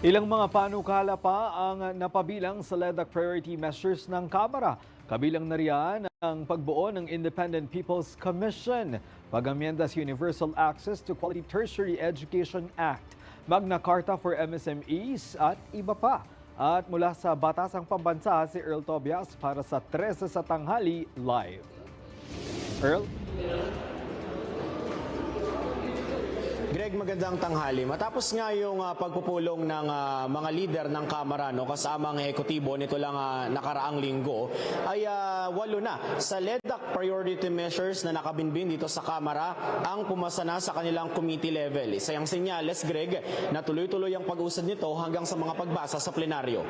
Ilang mga panukala pa ang napabilang sa LEDAC priority measures ng Kamara. Kabilang na riyan ang pagbuo ng Independent People's Commission, pag-amyenda sa Universal Access to Quality Tertiary Education Act, Magna Carta for MSMEs at iba pa. At mula sa Batasang Pambansa, si Earl Tobias para sa 13 sa tanghali live. Earl? Greg, magandang tanghali. Matapos nga yung pagpupulong ng mga lider ng Kamara, kasama ang ehekutibo nito lang nakaraang linggo, ay 8 na sa LEDAC priority measures na nakabinbin dito sa Kamara ang pumasa na sa kanilang committee level. Isa yung senyales, Greg, na tuloy-tuloy ang pag-usad nito hanggang sa mga pagbasa sa plenaryo.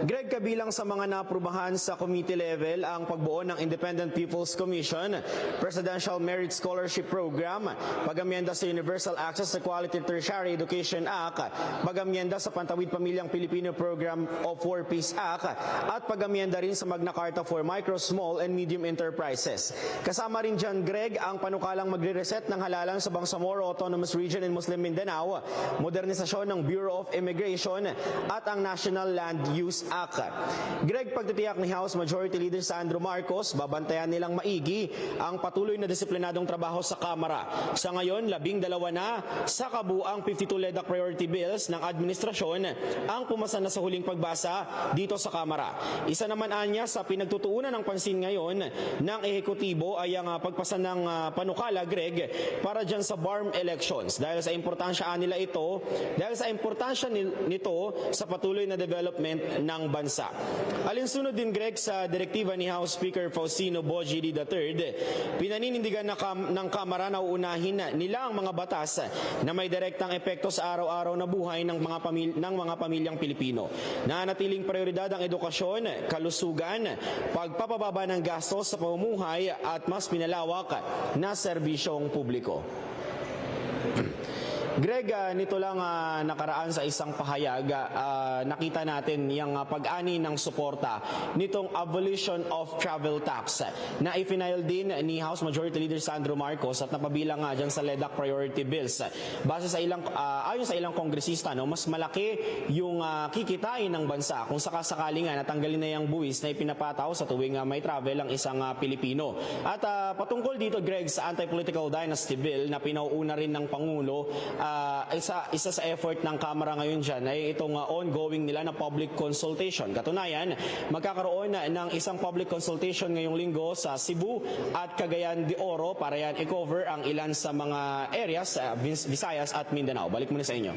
Greg, kabilang sa mga naaprubahan sa committee level ang pagbuo ng Independent People's Commission, Presidential Merit Scholarship Program, pag-amyenda sa Universal Access to Quality Tertiary Education Act, pag-amyenda sa Pantawid Pamilyang Pilipino Program of War Peace Act, at pag-amyenda rin sa Magna Carta for Micro, Small and Medium Enterprises. Kasama rin dyan, Greg, ang panukalang magre-reset ng halalan sa Bangsamoro Autonomous Region in Muslim Mindanao, modernisasyon ng Bureau of Immigration at ang National Land Use Act. Greg, pagtitiyak ni House Majority Leader Sandro Marcos, babantayan nilang maigi ang patuloy na disiplinadong trabaho sa Kamara. Sa ngayon, 12 na sa kabuang 52 LEDAC priority bills ng administrasyon ang pumasa na sa huling pagbasa dito sa Kamara. Isa naman anya sa pinagtutuunan ng pansin ngayon ng ehekutibo ay ang pagpasa ng panukala, Greg, para dyan sa BARM elections. Dahil sa importansya nito sa patuloy na development ng bansa. Alinsunod din, Greg, sa direktiba ni House Speaker Faustino Bogie III, pinaninindigan ng Kamara na uunahin nila ang mga batas na may direktang epekto sa araw-araw na buhay ng mga pamilyang Pilipino. Nanatiling prioridad ang edukasyon, kalusugan, pagpapababa ng gastos sa pamumuhay at mas pinalawak na serbisyong publiko. Greg, nito lang nakaraan sa isang pahayag, nakita natin yung pag-ani ng suporta nitong abolition of travel tax na ifinail din ni House Majority Leader Sandro Marcos at napabilang nga dyan sa LEDAC priority bills. Base sa ayon sa ilang kongresista, mas malaki yung kikitain ng bansa kung sakasakali nga natanggalin na yung buwis na ipinapataw sa tuwing may travel ang isang Pilipino. At patungkol dito, Greg, sa anti-political dynasty bill na pinauuna rin ng Pangulo, isa sa effort ng Kamara ngayon dyan ay itong ongoing nila na public consultation. Katunayan, magkakaroon ng isang public consultation ngayong linggo sa Cebu at Cagayan de Oro para yan i-cover ang ilan sa mga areas, Visayas at Mindanao. Balik muna sa inyo.